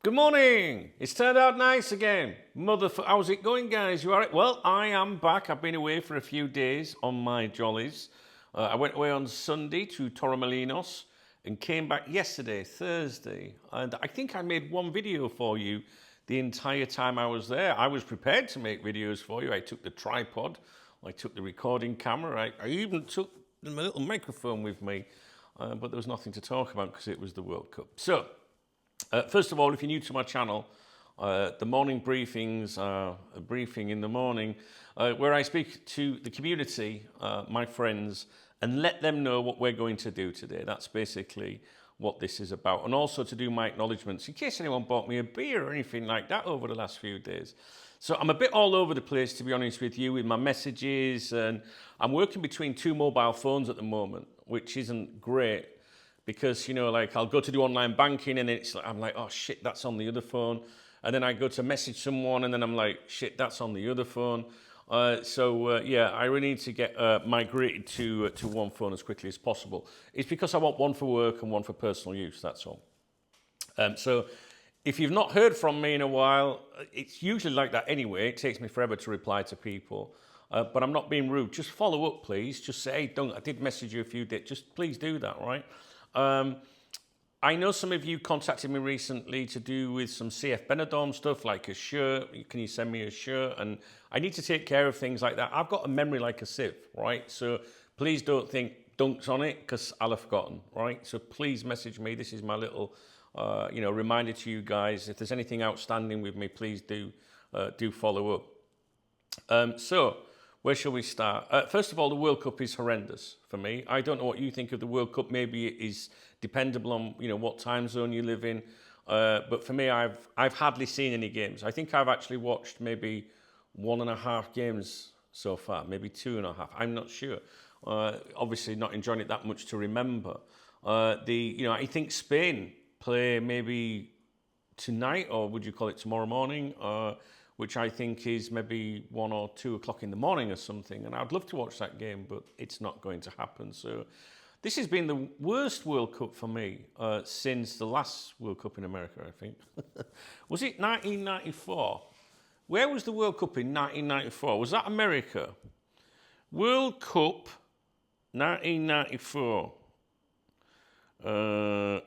Good morning. It's turned out nice again. How's it going, guys? You all right? Well, I am back. I've been away for a few days on my jollies. I went away on Sunday to Torremolinos and came back yesterday, Thursday. And I think I made one video for you the entire time I was there. I was prepared to make videos for you. I took the tripod, I took the recording camera, I even took my little microphone with me, but there was nothing to talk about because it was the World Cup. So, first of all, if you're new to my channel, the morning briefings are a briefing in the morning where I speak to the community, my friends, and let them know what we're going to do today. That's basically what this is about. And also to do my acknowledgements in case anyone bought me a beer or anything like that over the last few days. So I'm a bit all over the place, to be honest with you, with my messages. And I'm working between two mobile phones at the moment, which isn't great. Because, you know, like I'll go to do online banking and it's like, I'm like, oh shit, that's on the other phone. And then I go to message someone and then I'm like, shit, that's on the other phone. Yeah, I really need to get migrated to one phone as quickly as possible. It's because I want one for work and one for personal use, that's all. So if you've not heard from me in a while, it's usually like that anyway. It takes me forever to reply to people. But I'm not being rude. Just follow up, please. Just say, hey, I did message you a few days. Just please do that, right? I know some of you contacted me recently to do with some CF Benidorm stuff, like a shirt. Can you send me a shirt? And I need to take care of things like that. I've got a memory like a sieve, right? So please don't think dunks on it because I'll have forgotten, right? So please message me. This is my little, reminder to you guys. If there's anything outstanding with me, please do follow up. So where shall we start? First of all, the World Cup is horrendous for me. I don't know what you think of the World Cup. Maybe it is dependable on what time zone you live in. But for me, I've hardly seen any games. I think I've actually watched maybe 1.5 games so far, maybe 2.5. I'm not sure. Obviously, not enjoying it that much to remember. I think Spain play maybe tonight, or would you call it tomorrow morning? Which I think is maybe 1 or 2 o'clock in the morning or something. And I'd love to watch that game, but it's not going to happen. So this has been the worst World Cup for me since the last World Cup in America, I think. Was it 1994? Where was the World Cup in 1994? Was that America? World Cup 1994. I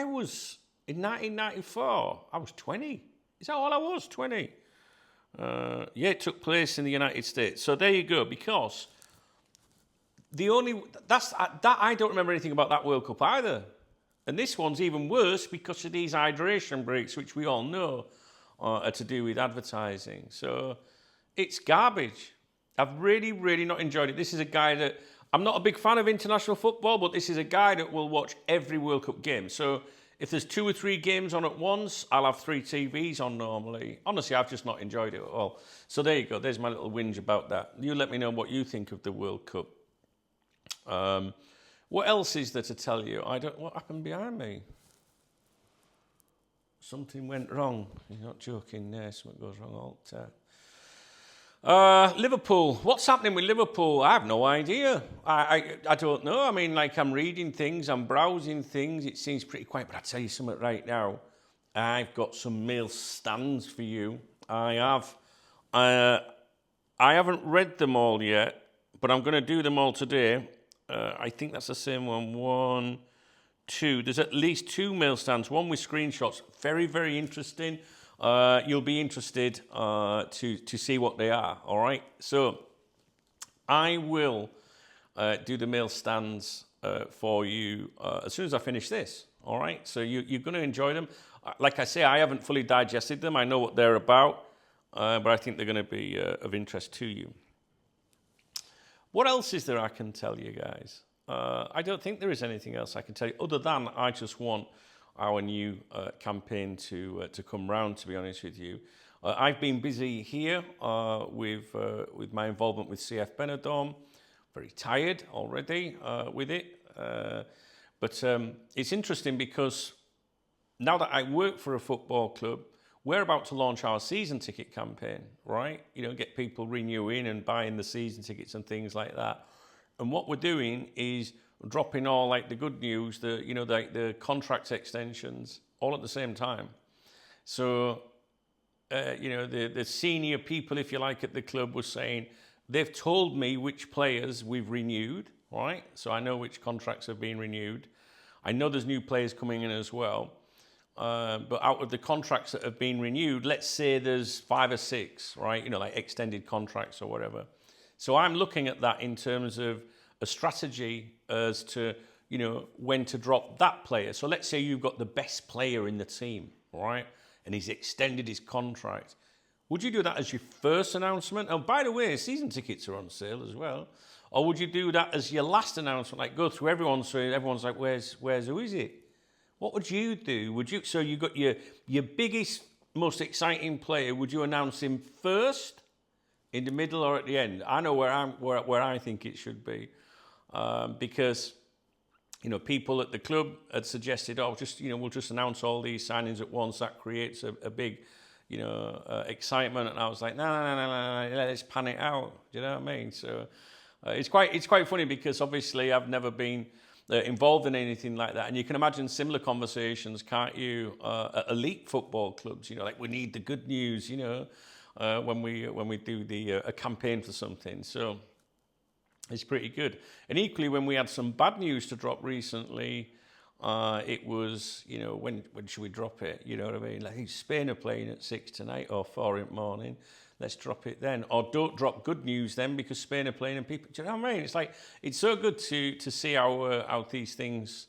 was, in 1994, I was 20. Is that all I was? 20? It took place in the United States. So there you go. Because I don't remember anything about that World Cup either. And this one's even worse because of these hydration breaks, which we all know are to do with advertising. So it's garbage. I've really, really not enjoyed it. This is a guy that I'm not a big fan of international football, but this is a guy that will watch every World Cup game. So if there's 2 or 3 games on at once, I'll have 3 TVs on normally. Honestly, I've just not enjoyed it at all. So there you go. There's my little whinge about that. You let me know what you think of the World Cup. What else is there to tell you? What happened behind me? Something went wrong. You're not joking there. Something goes wrong all the time. Liverpool. What's happening with Liverpool? I have no idea. I don't know. I mean, like I'm reading things, I'm browsing things. It seems pretty quiet. But I tell you something right now. I've got some mail stands for you. I have. I haven't read them all yet, but I'm going to do them all today. I think that's the same one. 1, 2. There's at least 2 mail stands. One with screenshots. Very, very interesting. You'll be interested to see what they are, all right? So I will do the mail stands for you as soon as I finish this, all right? So you're going to enjoy them. Like I say, I haven't fully digested them. I know what they're about, but I think they're going to be of interest to you. What else is there I can tell you guys? I don't think there is anything else I can tell you other than I just want our new campaign to come round, to be honest with you. I've been busy here with my involvement with CF Benidorm. Very tired already with it. But it's interesting because now that I work for a football club, we're about to launch our season ticket campaign, right? Get people renewing and buying the season tickets and things like that. And what we're doing is dropping all like the good news, the contract extensions all at the same time. So, the senior people, if you like, at the club were saying, they've told me which players we've renewed, right? So I know which contracts have been renewed. I know there's new players coming in as well. But out of the contracts that have been renewed, let's say there's 5 or 6, right? Like extended contracts or whatever. So I'm looking at that in terms of a strategy as to, when to drop that player. So let's say you've got the best player in the team, right? And he's extended his contract. Would you do that as your first announcement? Oh, by the way, season tickets are on sale as well. Or would you do that as your last announcement? Like go through everyone so everyone's like, where's who is it? What would you do? So you got your biggest, most exciting player, would you announce him first, in the middle, or at the end? I know where I think it should be. Because people at the club had suggested, we'll just announce all these signings at once. That creates a big, excitement. And I was like, no, let's pan it out. Do you know what I mean? So it's quite funny because obviously I've never been involved in anything like that. And you can imagine similar conversations, can't you, at elite football clubs? Like we need the good news, when we do a campaign for something. So it's pretty good. And equally, when we had some bad news to drop recently, it was, when should we drop it? You know what I mean? I think Spain are playing at 6 tonight or 4 in the morning. Let's drop it then. Or don't drop good news then because Spain are playing and people, do you know what I mean? It's like, it's so good to see how these things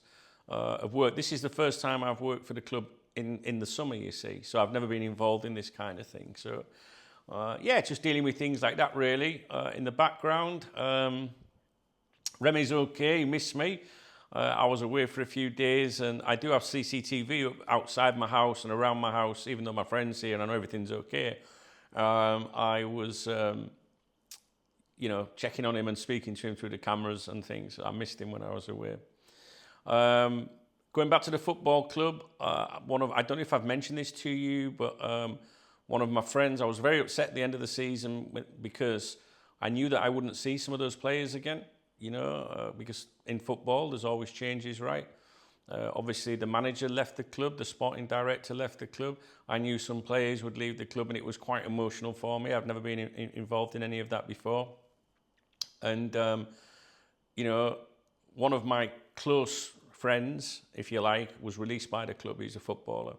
have worked. This is the first time I've worked for the club in the summer, you see. So I've never been involved in this kind of thing. So, just dealing with things like that, really, in the background. Remy's okay, he missed me. I was away for a few days, and I do have CCTV outside my house and around my house, even though my friend's here and I know everything's okay. I was, checking on him and speaking to him through the cameras and things. I missed him when I was away. Going back to the football club, I don't know if I've mentioned this to you, but one of my friends, I was very upset at the end of the season because I knew that I wouldn't see some of those players again, because in football there's always changes, right? Obviously the manager left the club, the sporting director left the club. I knew some players would leave the club and it was quite emotional for me. I've never been involved in any of that before. And, one of my close friends, if you like, was released by the club. He's a footballer,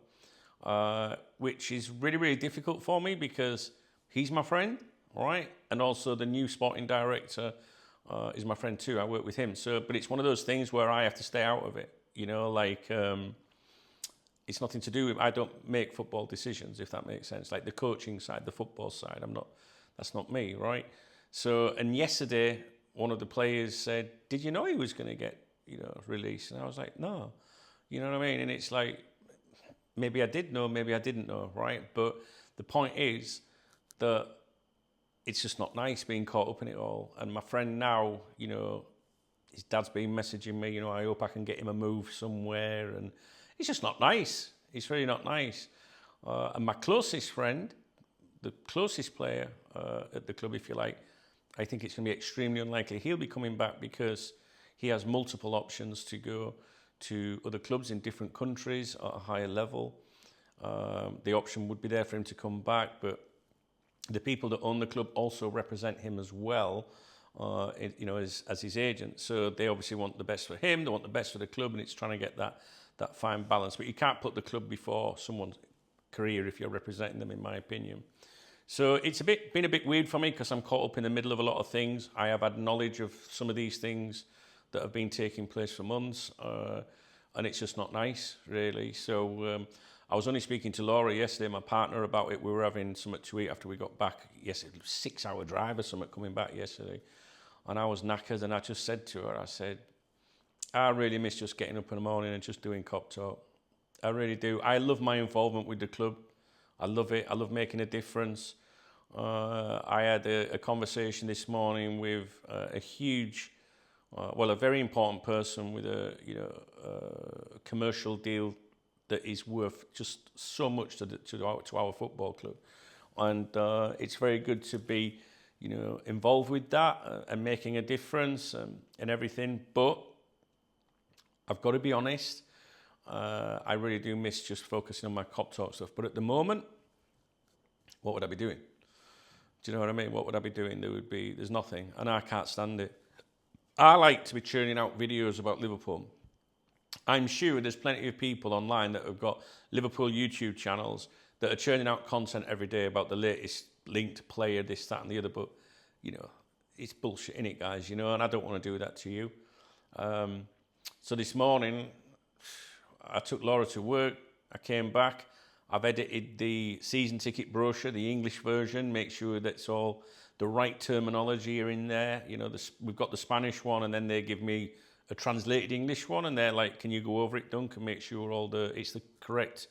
which is really, really difficult for me because he's my friend, right? And also the new sporting director is my friend too. I work with him. But it's one of those things where I have to stay out of it. It's nothing to do with, I don't make football decisions, if that makes sense. Like the coaching side, the football side, that's not me, right? So, and yesterday, one of the players said, did you know he was going to get, released? And I was like, no, you know what I mean? And it's like, maybe I did know, maybe I didn't know, right? But the point is that it's just not nice being caught up in it all. And my friend now, his dad's been messaging me, I hope I can get him a move somewhere. And it's just not nice. It's really not nice. And my closest friend, the closest player at the club, if you like, I think it's going to be extremely unlikely he'll be coming back because he has multiple options to go to other clubs in different countries at a higher level. The option would be there for him to come back, but the people that own the club also represent him as well, as his agent. So they obviously want the best for him, they want the best for the club, and it's trying to get that fine balance. But you can't put the club before someone's career if you're representing them, in my opinion. So it's been a bit weird for me because I'm caught up in the middle of a lot of things. I have had knowledge of some of these things that have been taking place for months, and it's just not nice, really. So I was only speaking to Laura yesterday, my partner, about it. We were having something to eat after we got back yesterday. 6-hour drive or something coming back yesterday. And I was knackered, and I just said to her, I said, I really miss just getting up in the morning and just doing cop talk. I really do. I love my involvement with the club. I love it. I love making a difference. I had a conversation this morning with a huge, a very important person with a commercial deal that is worth just so much to our football club, and it's very good to be, involved with that and making a difference and everything. But I've got to be honest. I really do miss just focusing on my Cop Talk stuff. But at the moment, what would I be doing? Do you know what I mean? What would I be doing? There's nothing, and I can't stand it. I like to be churning out videos about Liverpool. I'm sure there's plenty of people online that have got Liverpool YouTube channels that are churning out content every day about the latest linked player, this, that, and the other. But, you know, it's bullshit, innit, guys? You know, and I don't want to do that to you. So this morning, I took Laura to work. I came back. I've edited the season ticket brochure, the English version, make sure that's all the right terminology are in there. You know, we've got the Spanish one, and then they give me a translated English one, and they're like, can you go over it, Duncan, make sure it's the correct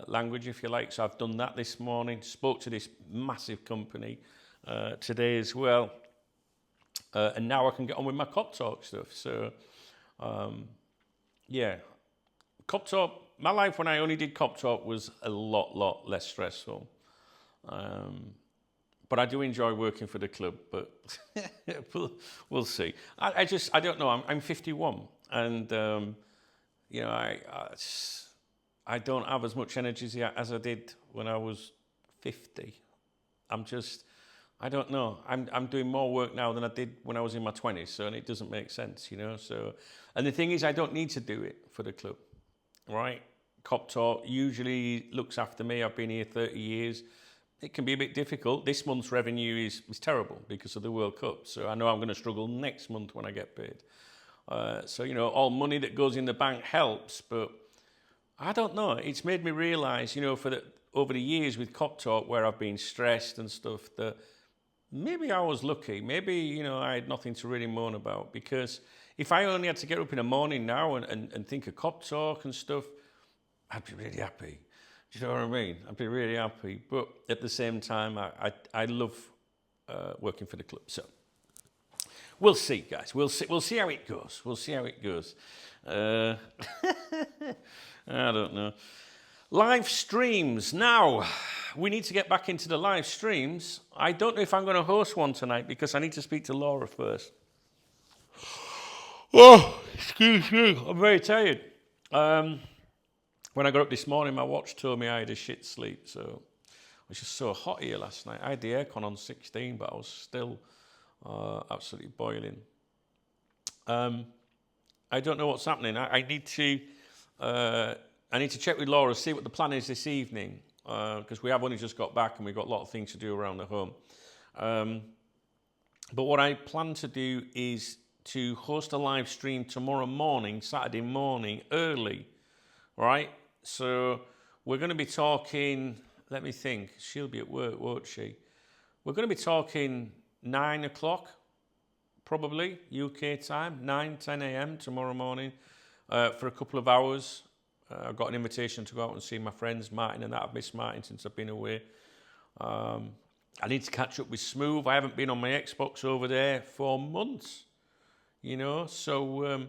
language, if you like. So I've done that this morning, spoke to this massive company today as well, and now I can get on with my Cop Talk stuff. So, yeah, Cop Talk, my life when I only did Cop Talk was a lot less stressful. But I do enjoy working for the club, but we'll see. I don't know. I'm 51, and you know, I don't have as much energy as I did when I was 50. I don't know. I'm doing more work now than I did when I was in my 20s, so and it doesn't make sense, you know. So, and the thing is, I don't need to do it for the club, right? Cop Talk usually looks after me. I've been here 30 years. It can be a bit difficult. This month's revenue is terrible because of the World Cup. So I know I'm going to struggle next month when I get paid. So, you know, all money that goes in the bank helps. But I don't know. It's made me realise, you know, over the years with Cop Talk where I've been stressed and stuff, that maybe I was lucky. Maybe, you know, I had nothing to really moan about. Because if I only had to get up in the morning now and think of Cop Talk and stuff, I'd be really happy. Do you know what I mean? I'd be really happy. But at the same time, I love working for the club. So we'll see, guys. We'll see how it goes. We'll see how it goes. I don't know. Live streams. Now, we need to get back into the live streams. I don't know if I'm going to host one tonight because I need to speak to Laura first. Oh, excuse me. I'm very tired. When I got up this morning, my watch told me I had a shit sleep, so it was just so hot here last night. I had the aircon on 16, but I was still absolutely boiling. I don't know what's happening. I need to check with Laura, see what the plan is this evening, because we have only just got back and we've got a lot of things to do around the home. But what I plan to do is to host a live stream tomorrow morning, Saturday morning, early, right? So we're going to be talking, let me think, she'll be at work, won't she? We're going to be talking 9 o'clock, probably, UK time, 10 a.m. tomorrow morning for a couple of hours. I've got an invitation to go out and see my friends, Martin and that. I've missed Martin since I've been away. I need to catch up with Smooth. I haven't been on my Xbox over there for months, you know, so...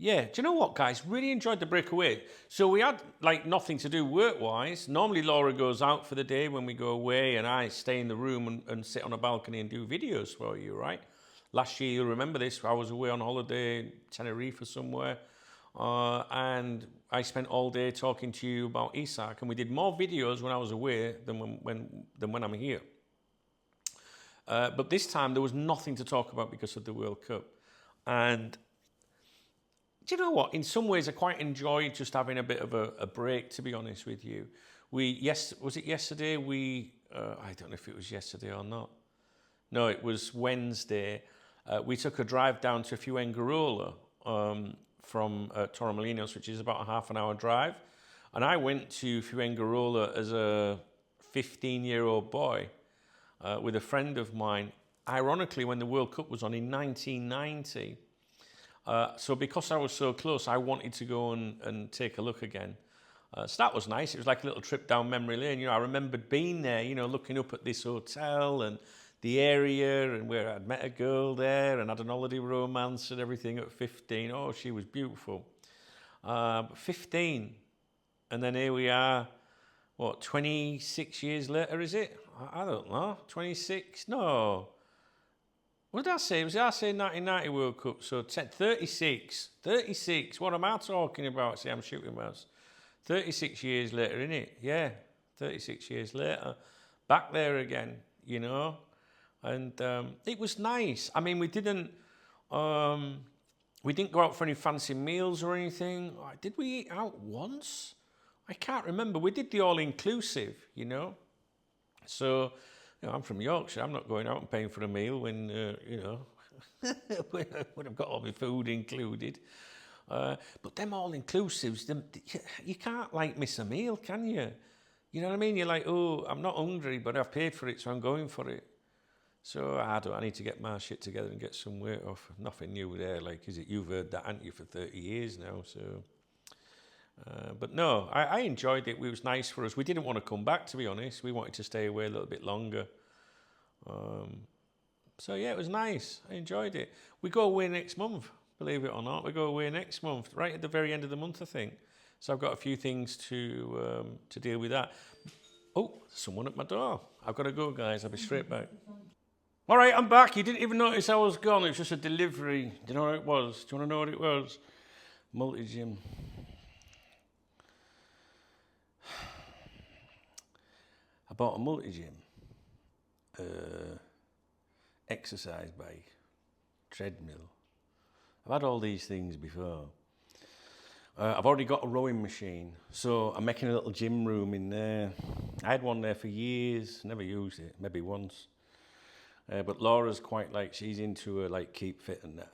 yeah, do you know what, guys? Really enjoyed the break away. So we had, like, nothing to do work-wise. Normally Laura goes out for the day when we go away, and I stay in the room and sit on a balcony and do videos for you, right? Last year, you'll remember this, I was away on holiday in Tenerife or somewhere, and I spent all day talking to you about Isak, and we did more videos when I was away than when I'm here. But this time, there was nothing to talk about because of the World Cup. And... do you know what? In some ways, I quite enjoyed just having a bit of a break, to be honest with you. Was it yesterday? I don't know if it was yesterday or not. No, it was Wednesday. We took a drive down to Fuengirola from Torremolinos, which is about a half an hour drive. And I went to Fuengirola as a 15-year-old boy with a friend of mine, ironically, when the World Cup was on in 1990. So because I was so close, I wanted to go and take a look again. So that was nice. It was like a little trip down memory lane. You know, I remembered being there, you know, looking up at this hotel and the area and where I'd met a girl there and had an holiday romance and everything at 15. Oh, she was beautiful. 15. And then here we are, 26 years later, is it? I don't know. 26? No. What did I say? Was I saying 1990 World Cup? So 36. 36. What am I talking about? See, I'm shooting mouse. 36 years later, innit? Yeah, 36 years later. Back there again, you know? And it was nice. I mean, we didn't go out for any fancy meals or anything. Did we eat out once? I can't remember. We did the all-inclusive, you know? So, you know, I'm from Yorkshire. I'm not going out and paying for a meal when, you know, when I've got all my food included. But them all-inclusives, you can't, like, miss a meal, can you? You know what I mean? You're like, oh, I'm not hungry, but I've paid for it, so I'm going for it. So I need to get my shit together and get some weight off. Nothing new there, like, is it? You've heard that, haven't you, for 30 years now, so... but no, I enjoyed it. It was nice for us. We didn't want to come back, to be honest. We wanted to stay away a little bit longer. So yeah, it was nice. I enjoyed it. We go away next month, believe it or not. We go away next month, right at the very end of the month, I think. So I've got a few things to deal with that. Oh, someone at my door. I've got to go, guys. I'll be straight back. All right, I'm back. You didn't even notice I was gone. It was just a delivery. Do you know what it was? Do you want to know what it was? Multi-gym. I bought a multi-gym, exercise bike, treadmill. I've had all these things before. I've already got a rowing machine, so I'm making a little gym room in there. I had one there for years, never used it, maybe once. But Laura's quite like, she's into like keep fit and that.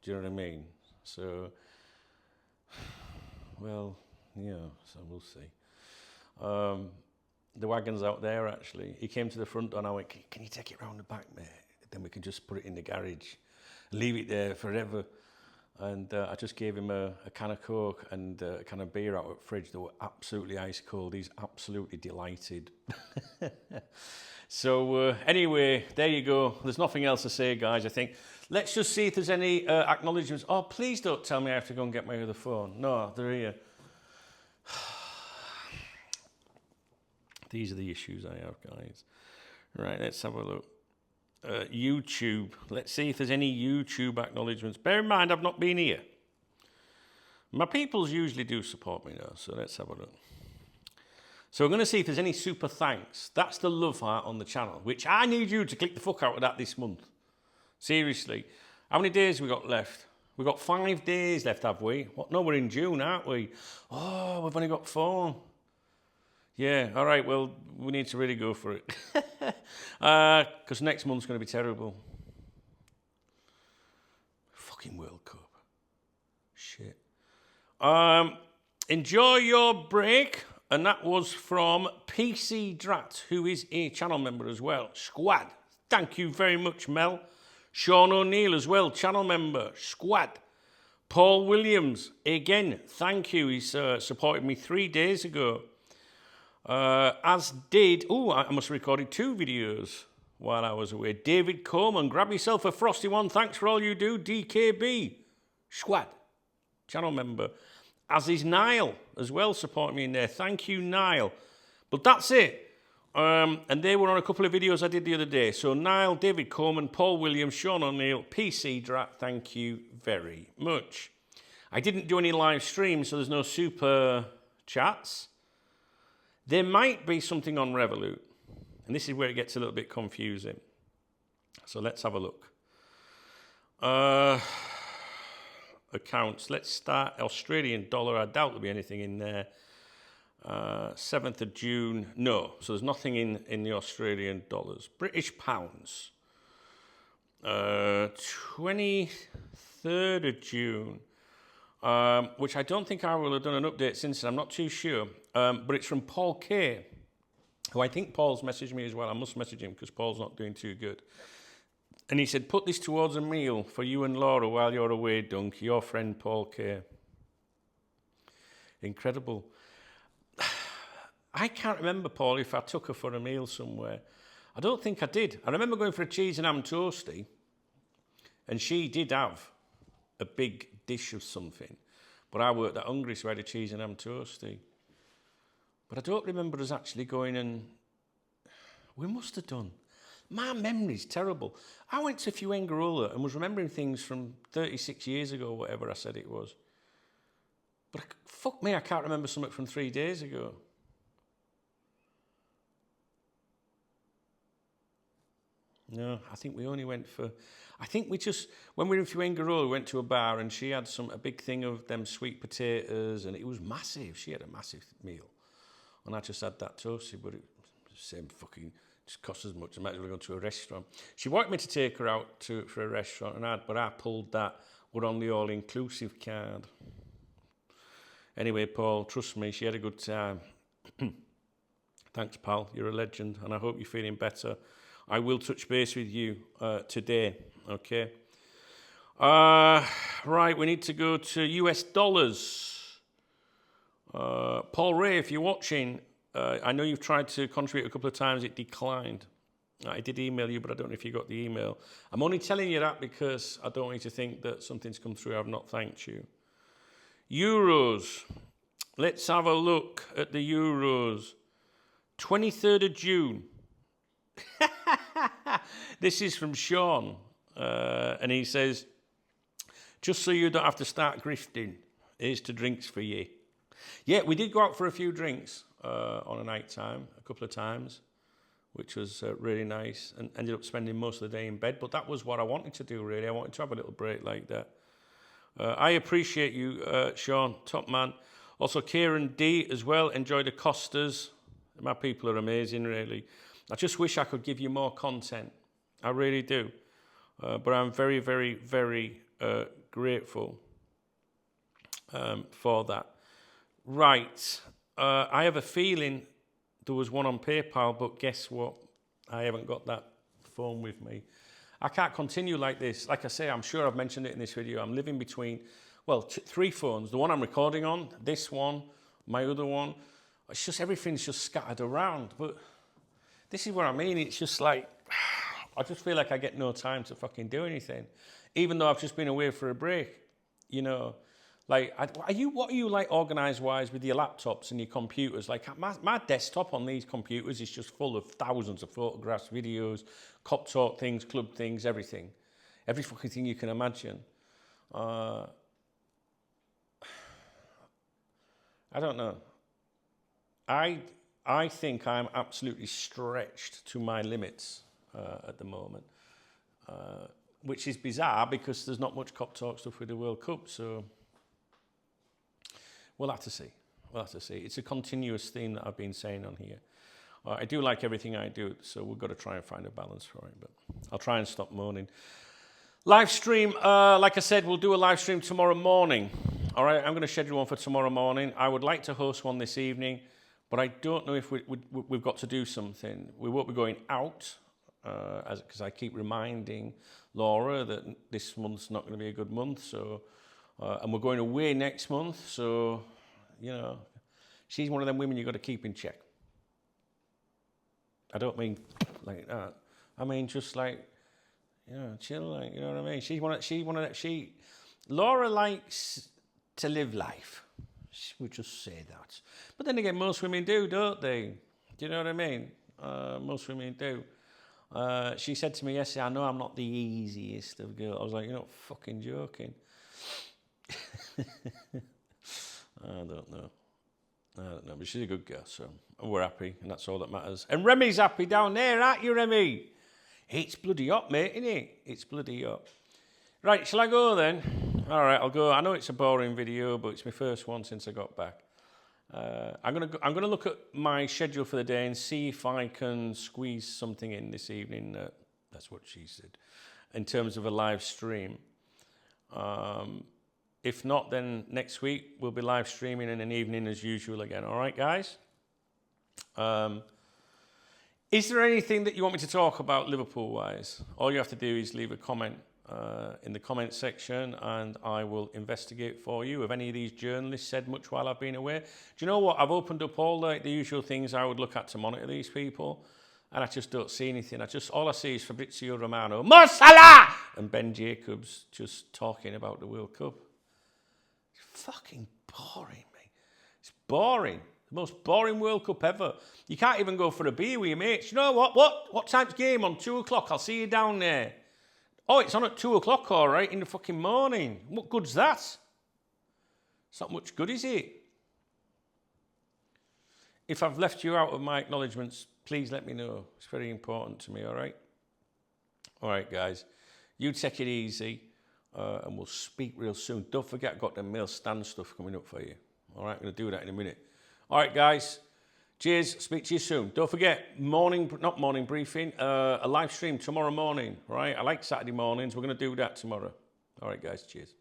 Do you know what I mean? So, well, yeah, so we'll see. The wagon's out there, actually. He came to the front door and I went, can you take it round the back, mate? Then we can just put it in the garage, leave it there forever. And I just gave him a can of Coke and a can of beer out of the fridge that were absolutely ice cold. He's absolutely delighted. So anyway, there you go. There's nothing else to say, guys, I think. Let's just see if there's any acknowledgements. Oh, please don't tell me I have to go and get my other phone. No, they're here. These are the issues I have, guys. Right, let's have a look. YouTube. Let's see if there's any YouTube acknowledgements. Bear in mind, I've not been here. My peoples usually do support me, though, so let's have a look. So we're going to see if there's any super thanks. That's the love heart on the channel, which I need you to click the fuck out of that this month. Seriously. How many days have we got left? We've got 5 days left, have we? What? No, we're in June, aren't we? Oh, we've only got 4. Yeah, all right, well, we need to really go for it. Because next month's going to be terrible. Fucking World Cup. Shit. Enjoy your break. And that was from PC Drat, who is a channel member as well. Squad. Thank you very much, Mel. Sean O'Neill as well, channel member. Squad. Paul Williams, again, thank you. He's supported me 3 days ago. As did, I must have recorded 2 videos while I was away. David Coleman, grab yourself a frosty one. Thanks for all you do. DKB, Squad, channel member. As is Niall as well, supporting me in there. Thank you, Niall. But that's it. And they were on a couple of videos I did the other day. So Niall, David Coleman, Paul Williams, Sean O'Neill, PC Drat, thank you very much. I didn't do any live streams, so there's no super chats. There might be something on Revolut, and this is where it gets a little bit confusing. So let's have a look. Accounts. Let's start Australian dollar. I doubt there'll be anything in there. 7th of June. No, so there's nothing in the Australian dollars. British pounds. 23rd of June. Which I don't think I will have done an update since then. I'm not too sure. But it's from Paul K, who I think Paul's messaged me as well. I must message him because Paul's not doing too good. And he said, put this towards a meal for you and Laura while you're away, Dunk. Your friend Paul K. Incredible. I can't remember, Paul, if I took her for a meal somewhere. I don't think I did. I remember going for a cheese and ham toastie, and she did have a big dish of something. But I weren't that hungry, so I had a cheese and ham toastie. But I don't remember us actually going and... We must have done. My memory's terrible. I went to Fuengirola and was remembering things from 36 years ago, whatever I said it was. But fuck me, I can't remember something from 3 days ago. No, I think we only went for... I think we just... When we were in Fuengirola, we went to a bar and she had a big thing of them sweet potatoes and it was massive. She had a massive meal. And I just had that toasted, but it was the same fucking... Just cost as much. I might as well go to a restaurant. She wanted me to take her out for a restaurant, but I pulled that. We're on the all-inclusive card. Anyway, Paul, trust me, she had a good time. Thanks, pal. You're a legend, and I hope you're feeling better. I will touch base with you today, okay? Right, we need to go to US dollars. Paul Ray, if you're watching, I know you've tried to contribute a couple of times. It declined. I did email you, but I don't know if you got the email. I'm only telling you that because I don't want you to think that something's come through. I've not thanked you. Euros. Let's have a look at the Euros. 23rd of June. This is from Sean. And he says, just so you don't have to start grifting, here's to drinks for you. Yeah, we did go out for a few drinks on a night time, a couple of times, which was really nice, and ended up spending most of the day in bed. But that was what I wanted to do, really. I wanted to have a little break like that. I appreciate you, Sean, top man. Also, Kieran D as well. Enjoy the Costas. My people are amazing, really. I just wish I could give you more content. I really do. But I'm very, very, very grateful for that. Right. I have a feeling there was one on PayPal, but guess what? I haven't got that phone with me. I can't continue like this. Like I say, I'm sure I've mentioned it in this video. I'm living between, well, 3 phones. The one I'm recording on, this one, my other one. It's just, everything's just scattered around. But this is what I mean. It's just like, I just feel like I get no time to fucking do anything. Even though I've just been away for a break, you know. Like, what are you like organised-wise with your laptops and your computers? Like, my desktop on these computers is just full of thousands of photographs, videos, cop talk things, club things, everything. Every fucking thing you can imagine. I don't know. I think I'm absolutely stretched to my limits at the moment. Which is bizarre because there's not much cop talk stuff with the World Cup, so... We'll have to see. We'll have to see. It's a continuous theme that I've been saying on here. I do like everything I do, so we've got to try and find a balance for it, but I'll try and stop moaning. Live stream, like I said, we'll do a live stream tomorrow morning. All right, I'm going to schedule one for tomorrow morning. I would like to host one this evening, but I don't know if we've got to do something. We won't be going out, because I keep reminding Laura that this month's not going to be a good month, so... and we're going away next month, so, you know, she's one of them women you've got to keep in check. I don't mean like that. I mean just like, you know, chill, like, you know what I mean? Laura likes to live life. She would just say that. But then again, most women do, don't they? Do you know what I mean? Most women do. She said to me yesterday, I know I'm not the easiest of girls. I was like, you're not fucking joking. I don't know, but she's a good girl, so we're happy, and that's all that matters. And Remy's happy down there, aren't you, Remy? It's bloody hot, mate, isn't it? It's bloody hot. Right, shall I go then? All right, I'll go. I know it's a boring video, but it's my first one since I got back. I'm gonna look at my schedule for the day and see if I can squeeze something in this evening. That's what she said, in terms of a live stream. If not, then next week we'll be live streaming in an evening as usual again. All right, guys? Is there anything that you want me to talk about Liverpool-wise? All you have to do is leave a comment in the comment section and I will investigate for you. Have any of these journalists said much while I've been away? Do you know what? I've opened up all the usual things I would look at to monitor these people, and I just don't see anything. All I see is Fabrizio Romano, Mo Salah! And Ben Jacobs just talking about the World Cup. It's fucking boring, mate. It's boring. The most boring World Cup ever. You can't even go for a beer with your mates. You know what? What time's game on? 2 o'clock. I'll see you down there. Oh, it's on at 2 o'clock, all right, in the fucking morning. What good's that? It's not much good, is it? If I've left you out of my acknowledgements, please let me know. It's very important to me, all right? All right, guys. You take it easy, and we'll speak real soon. Don't forget, I've got the mail stand stuff coming up for you. All right, I'm going to do that in a minute. All right, guys. Cheers. Speak to you soon. Don't forget, not morning briefing, a live stream tomorrow morning, right? I like Saturday mornings. We're going to do that tomorrow. All right, guys. Cheers.